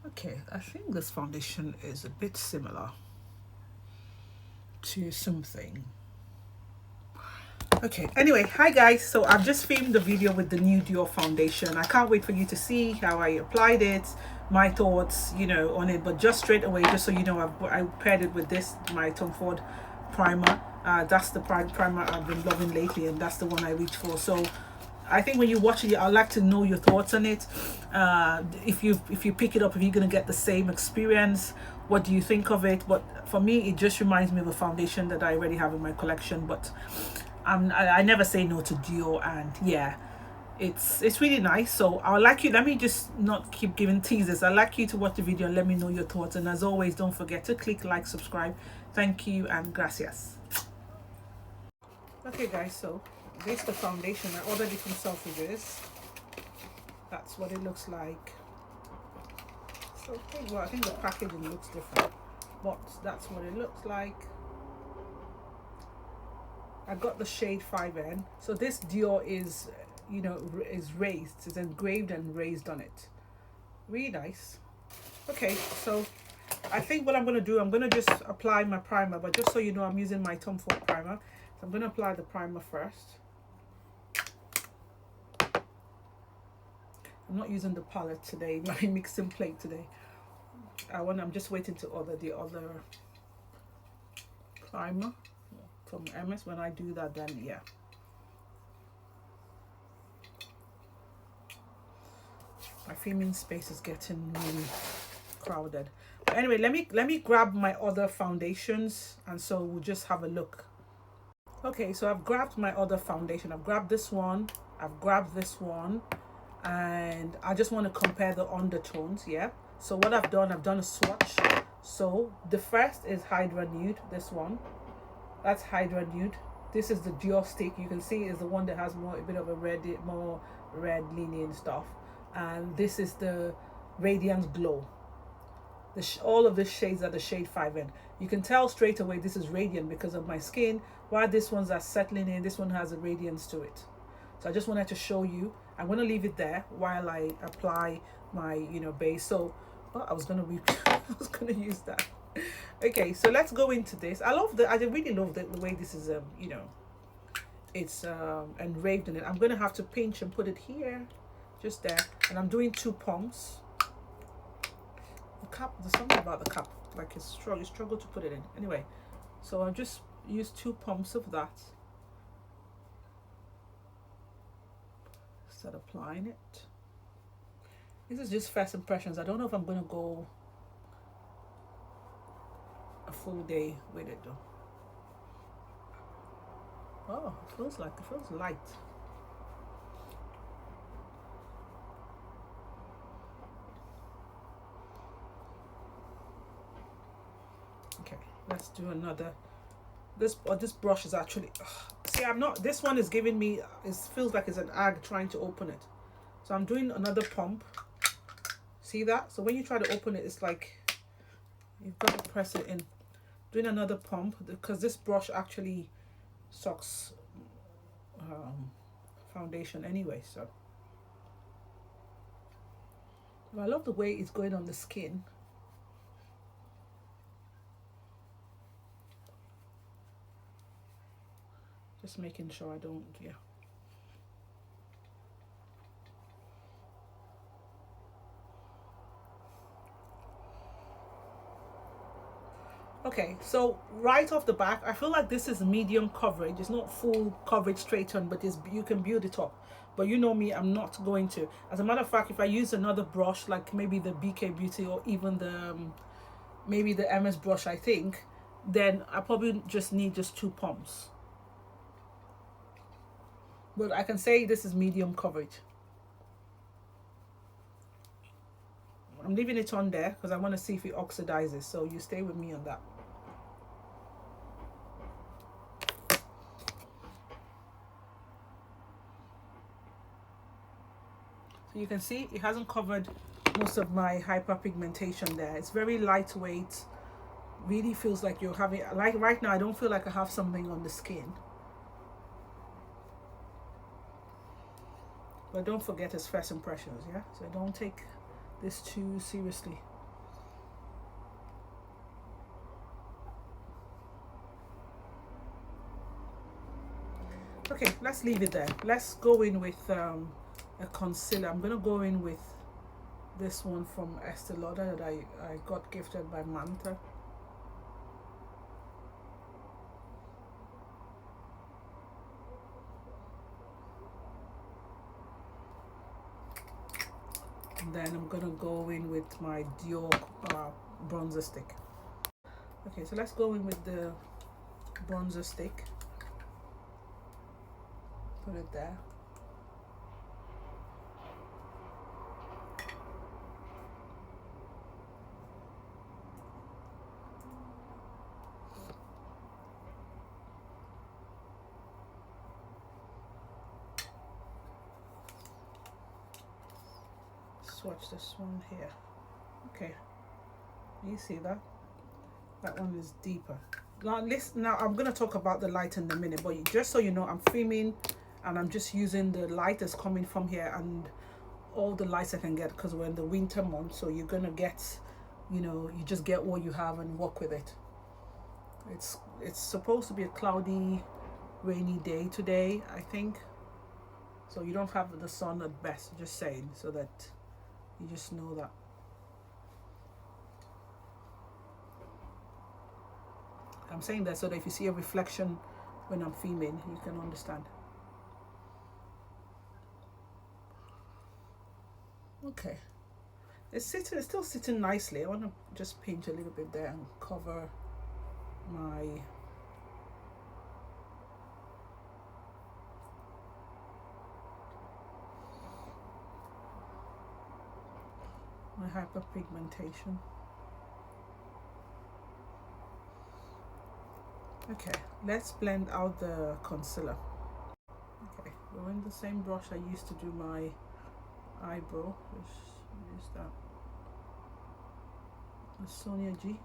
Okay, I think this foundation is a bit similar to something. Okay, anyway, hi guys. So I've just filmed the video with the new Dior foundation. I can't wait for you to see how I applied it, my thoughts, on it. But just straight away, just so you know, I paired it with this, my Tom Ford primer. That's the primer I've been loving lately, and that's the one I reach for. So I think when you watch it, I'd like to know your thoughts on it. If you pick it up, if you're gonna get the same experience, what do you think of it? But for me, it just reminds me of a foundation that I already have in my collection. But I never say no to Dior, and yeah, it's really nice. So I would like you. Let me just not keep giving teasers. I'd like you to watch the video and let me know your thoughts. And as always, don't forget to click like, subscribe. Thank you and gracias. Okay, guys. So this is the foundation. I ordered it from Selfridges. That's what it looks like. So well, I think the packaging looks different, but that's what it looks like. I got the shade 5N. So this Dior is, is raised. It's engraved and raised on it. Really nice. Okay, so I think what I'm going to do, I'm going to just apply my primer. But just so you know, I'm using my Tom Ford primer. So I'm going to apply the primer first. I'm not using the palette today, my mixing plate today. I'm just waiting to order the other primer from MS. When I do that, then yeah. My filming space is getting really crowded. But anyway, let me grab my other foundations, and so we'll just have a look. Okay, so I've grabbed my other foundation. I've grabbed this one, I've grabbed this one, and I just want to compare the undertones. Yeah, so what I've done a swatch. So the first is Hydra Nude, this one. That's Hydra Nude. This is the Dior stick. You can see is the one that has a bit of a more red lenient stuff. And this is the Radiance Glow. All of the shades are the shade 5N. You can tell straight away this is radiant because of my skin, while this one's are settling in. This one has a radiance to it. So I just wanted to show you. I'm going to leave it there while I apply my base. So I was going to use that. Okay, so let's go into this. I really love the way this is it's engraved in it. I'm going to have to pinch and put it here, just there, and I'm doing 2 pumps. The cup, there's something about the cup, like you struggle to put it in. Anyway, so I'll just use 2 pumps of that. Start applying it. This is just first impressions. I don't know if I'm going to go a full day with it though. Oh, it feels light. Okay, let's do another. This brush is actually see, this one is giving me, it feels like it's an ag trying to open it. So I'm doing another pump. See that? So when you try to open it, it's like you've got to press it in. Doing another pump because this brush actually sucks foundation anyway. So I love the way it's going on the skin. Just making sure I don't, yeah. Okay, so right off the back, I feel like this is medium coverage. It's not full coverage straight on, but you can build it up. But you know me, I'm not going to. As a matter of fact, if I use another brush, like maybe the BK Beauty or even the maybe the MS brush, I think, then I probably just need just 2 pumps. But I can say this is medium coverage. I'm leaving it on there because I want to see if it oxidizes. So you stay with me on that. So you can see it hasn't covered most of my hyperpigmentation there. It's very lightweight. Really feels like you're having, like right now, I don't feel like I have something on the skin. But don't forget it's first impressions, yeah? So don't take this too seriously. Okay, let's leave it there. Let's go in with a concealer. I'm gonna go in with this one from Estee Lauder that I got gifted by Manta. And then I'm gonna go in with my Dior bronzer stick. Okay, so let's go in with the bronzer stick. Put it there. Swatch this one here. Okay, you see that? That one is deeper. Now listen, now I'm gonna talk about the light in a minute, but just so you know, I'm filming and I'm just using the light that's coming from here and all the lights I can get, because we're in the winter month, so you're gonna get, you know, you just get what you have and work with it. It's supposed to be a cloudy, rainy day today, I think. So you don't have the sun at best, just saying, so that you just know that. I'm saying that so that if you see a reflection when I'm filming, you can understand. Okay, it's still sitting nicely. I want to just pinch a little bit there and cover my hyperpigmentation. Okay, let's blend out the concealer. Okay, we're in the same brush I used to do my eyebrow. Just use that. A Sonia G.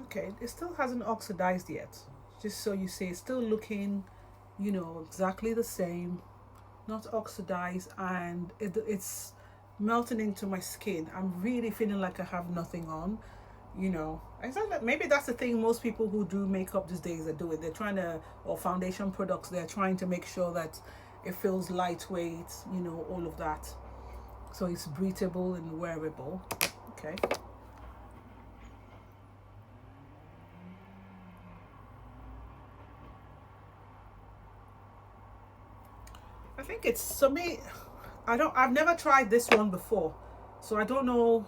Okay, it still hasn't oxidized yet. Just so you see, it's still looking, you know, exactly the same, not oxidized, and it's melting into my skin. I'm really feeling like I have nothing on, you know. Maybe that's the thing most people who do makeup these days are doing. They're trying to, or foundation products, they're trying to make sure that it feels lightweight, you know, all of that. So it's breathable and wearable. Okay. I think it's, so me, I've never tried this one before, so I don't know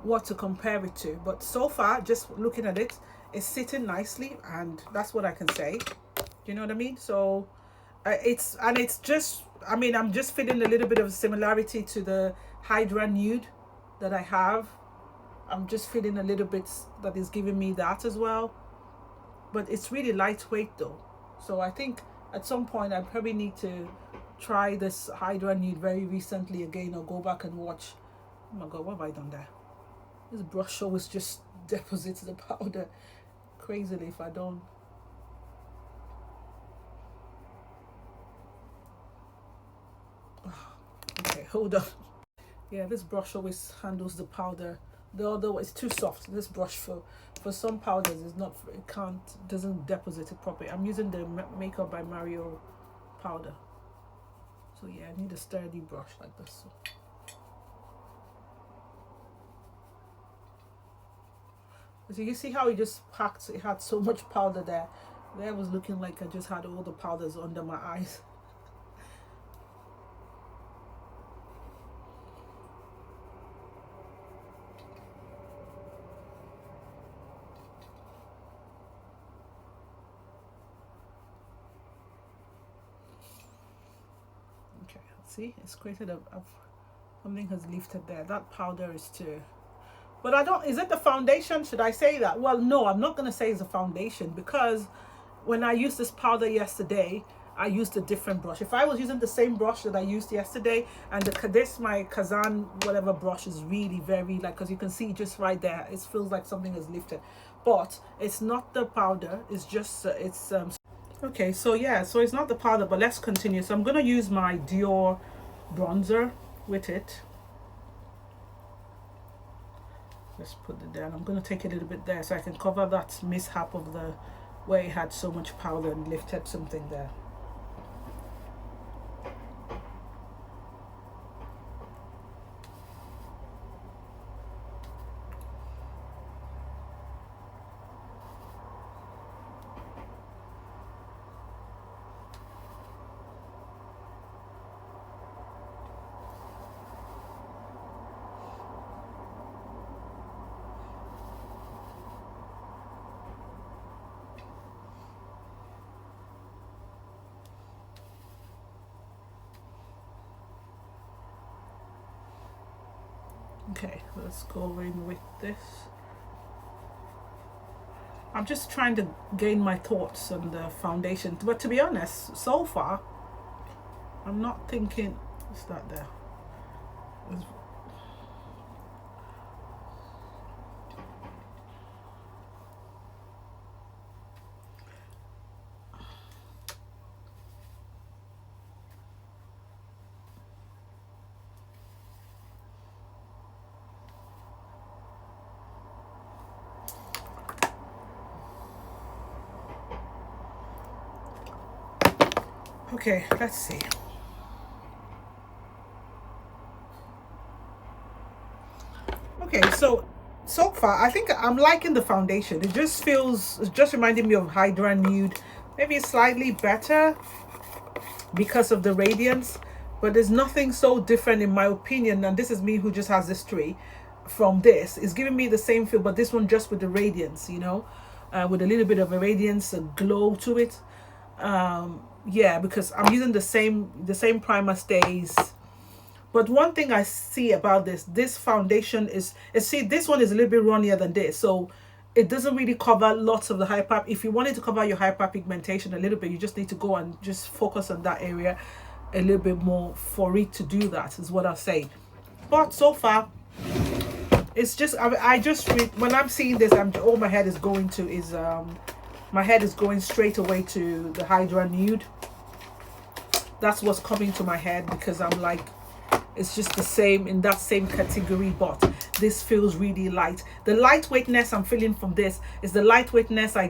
what to compare it to, but so far, just looking at it, it's sitting nicely, and that's what I can say. Do you know what I mean? So it's just, I mean, I'm just feeling a little bit of similarity to the Hydra Nude that I have. I'm just feeling a little bit that is giving me that as well, but it's really lightweight though. So I think at some point I probably need to try this Hydra Nude very recently again, or go back and watch. Oh my god, what have I done there? This brush always just deposits the powder crazily if I don't. Okay, hold on. Yeah, this brush always handles the powder. The other one is too soft. This brush for some powders is not, it can't, doesn't deposit it properly. I'm using the Makeup by Mario powder. So yeah, I need a sturdy brush like this. So you see how it just packed, it had so much powder there. That was looking like I just had all the powders under my eyes. Okay, see, it's created a something has lifted there. That powder is too. But I don't, is it the foundation? Should I say that? Well, no, I'm not going to say it's a foundation because when I used this powder yesterday, I used a different brush. If I was using the same brush that I used yesterday, and this my Kazan whatever brush is really very like, because you can see just right there, it feels like something is lifted. But it's not the powder. It's just okay. So yeah, so it's not the powder, but let's continue. So I'm gonna use my Dior bronzer with it. Let's put it down. I'm going to take a little bit there so I can cover that mishap of the where it had so much powder and lifted something there. Okay, let's go in with this. I'm just trying to gain my thoughts on the foundation, but to be honest, so far I'm not thinking. What's that there? Okay, let's see. Okay, so far I think I'm liking the foundation. It just feels, it's just reminding me of Hydra Nude. Maybe slightly better because of the radiance, but there's nothing so different in my opinion. And this is me who just has this tree from this. It's giving me the same feel, but this one just with the radiance, you know, with a little bit of a radiance, a glow to it. Yeah, because I'm using the same primer stays. But one thing I see about this foundation is see, this one is a little bit runnier than this, so it doesn't really cover lots of the hyper. If you wanted to cover your hyperpigmentation a little bit, you just need to go and just focus on that area a little bit more for it to do that, is what I'll say. But so far, it's just I just when I'm seeing this, all my head is going to is my head is going straight away to the Hydra Nude. That's what's coming to my head, because I'm like, it's just the same, in that same category, but this feels really light. The lightweightness I'm feeling from this is the lightweightness I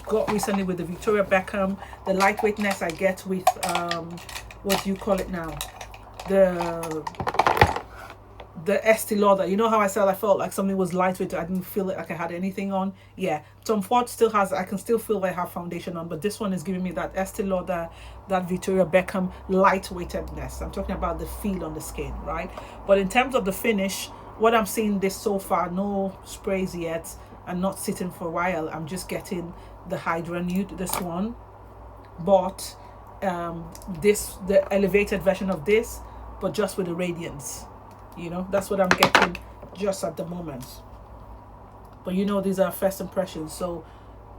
got recently with the Victoria Beckham, the lightweightness I get with what do you call it now, the Estee Lauder. You know how I said I felt like something was lightweight, I didn't feel like I had anything on. Yeah, Tom Ford still has, I can still feel I have foundation on, but this one is giving me that Estee Lauder, that Victoria Beckham lightweightedness. I'm talking about the feel on the skin, right? But in terms of the finish, what I'm seeing this so far, no sprays yet, and not sitting for a while. I'm just getting the Hydra Nude, this one, but the elevated version of this, but just with the radiance. You know, that's what I'm getting just at the moment. But you know, these are first impressions, so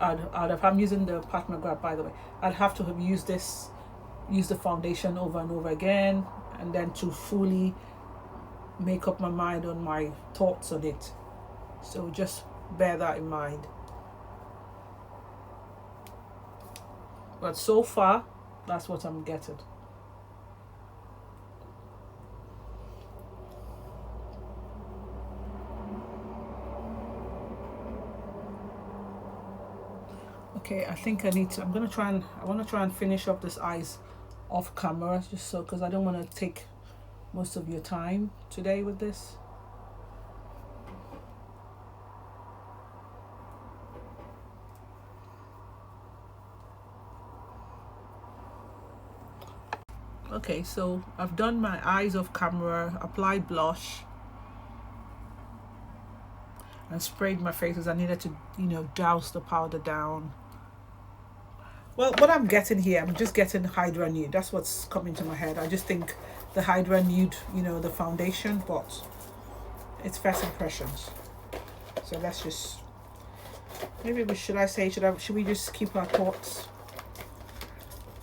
I'm using the Pat McGrath, by the way. I'd have to have used the foundation over and over again, and then to fully make up my mind on my thoughts on it. So just bear that in mind. But so far, that's what I'm getting. Okay, I think I want to try and finish up this eyes off camera, just so, because I don't want to take most of your time today with this. Okay, so I've done my eyes off camera, applied blush, and sprayed my face because I needed to, you know, douse the powder down. Well, what I'm getting here, I'm just getting Hydra Nude. That's what's coming to my head. I just think the Hydra Nude, you know, the foundation, but it's first impressions. So let's just, maybe we should we just keep our thoughts?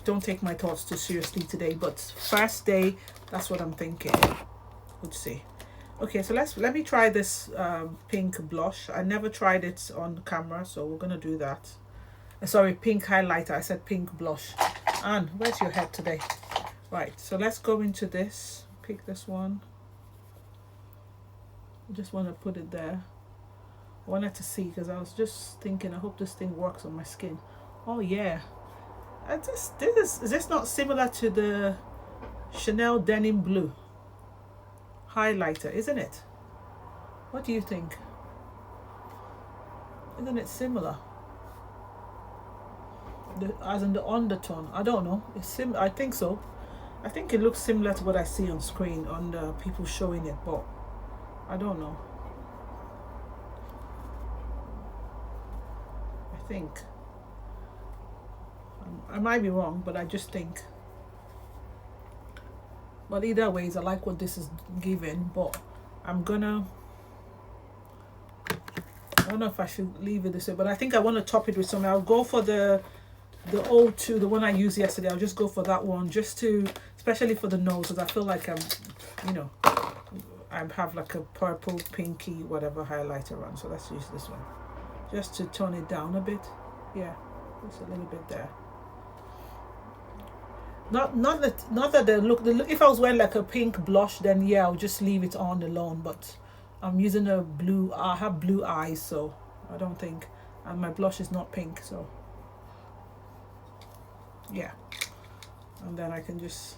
Don't take my thoughts too seriously today, but first day, that's what I'm thinking. Let's see. Okay, so let me try this pink blush. I never tried it on camera, so we're gonna do that. Sorry, pink highlighter. I said pink blush. Anne, where's your head today? Right, so let's go into this. Pick this one. I just want to put it there. I wanted to see because I was just thinking, I hope this thing works on my skin. Oh yeah. Is this not similar to the Chanel Denim Blue highlighter, isn't it? What do you think? Isn't it similar? As in the undertone, I don't know. I think so. I think it looks similar to what I see on screen on the people showing it, but I don't know. I think I might be wrong, but I just think. But either ways, I like what this is giving, but I'm gonna, I don't know if I should leave it this way, but I think I want to top it with something. I'll go for the O2, the one I used yesterday. I'll just go for that one, just to, especially for the nose, because I feel like I'm, you know, I have like a purple, pinky, whatever highlighter on. So let's use this one, just to tone it down a bit. Yeah, just a little bit there. Not that the look. If I was wearing like a pink blush, then yeah, I'll just leave it on alone. But I'm using a blue. I have blue eyes, so I don't think, and my blush is not pink, so. Yeah, and then I can just,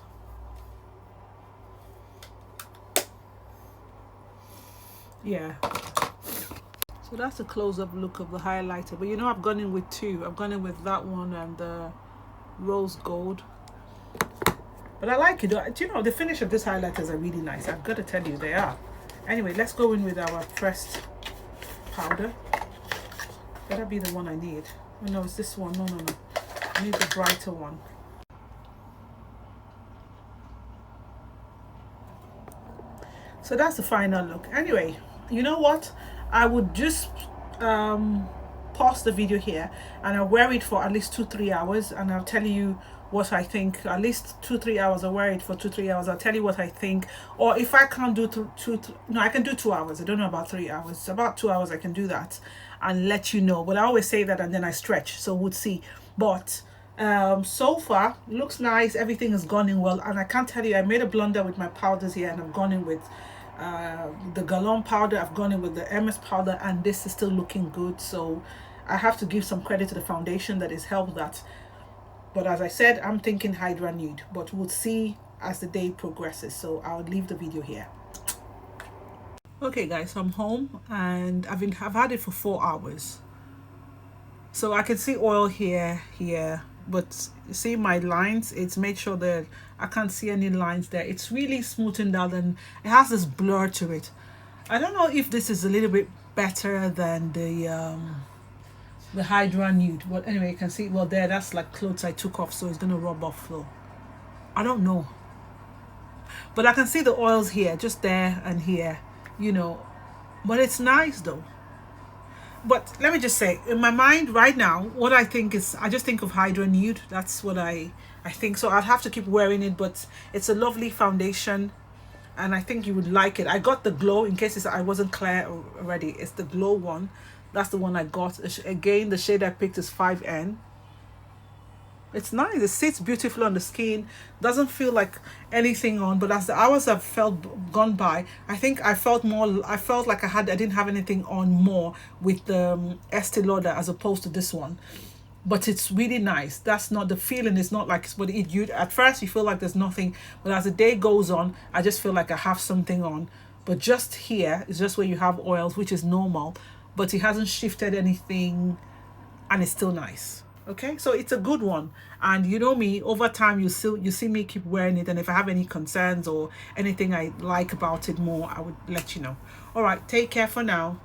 yeah, so that's a close-up look of the highlighter. But you know, I've gone in with two. I've gone in with that one and the rose gold, but I like it. Do you know, the finish of this highlighters are really nice. I've got to tell you, they are. Anyway, let's go in with our pressed powder. Better be the one I need. Oh no, it's this one. No, I need the brighter one. So that's the final look. Anyway, you know what? I would just pause the video here and I'll wear it for at least 2-3 hours, and I'll tell you what I think. At least 2-3 hours. I'll wear it for 2-3 hours. I'll tell you what I think. Or if I can't do no, I can do 2 hours. I don't know about 3 hours. About 2 hours I can do that and let you know. But I always say that and then I stretch, so we'll see. But so far looks nice. Everything has gone in well, and I can't tell you, I made a blunder with my powders here, and I've gone in with the Galon powder, I've gone in with the MS powder, and this is still looking good. So I have to give some credit to the foundation that has helped that. But as I said, I'm thinking Hydra Nude, but we'll see as the day progresses. So I'll leave the video here. Okay guys, so I'm home and I've had it for 4 hours. So I can see oil here, but see my lines, it's made sure that I can't see any lines there. It's really smoothened out and it has this blur to it. I don't know if this is a little bit better than the Hydra Nude, but anyway, you can see, well, there, that's like clothes I took off, so it's gonna rub off though. I don't know, but I can see the oils here, just there and here, you know, but it's nice though. But let me just say, in my mind right now, what I think is, I just think of Hydra Nude. That's what I think. So I'll have to keep wearing it, but it's a lovely foundation and I think you would like it. I got the glow, in case I wasn't clear already. It's the glow one. That's the one I got. Again, the shade I picked is 5N. It's nice. It sits beautifully on the skin. Doesn't feel like anything on, but as the hours have gone by, I think I felt like I didn't have anything on more with the Estee Lauder as opposed to this one. But it's really nice. That's not, the feeling is not like, but you at first you feel like there's nothing, but as the day goes on, I just feel like I have something on. But just here is just where you have oils, which is normal, but it hasn't shifted anything and it's still nice. Okay, so it's a good one, and you know me, over time you see me keep wearing it, and if I have any concerns or anything I like about it more, I would let you know. All right, take care for now.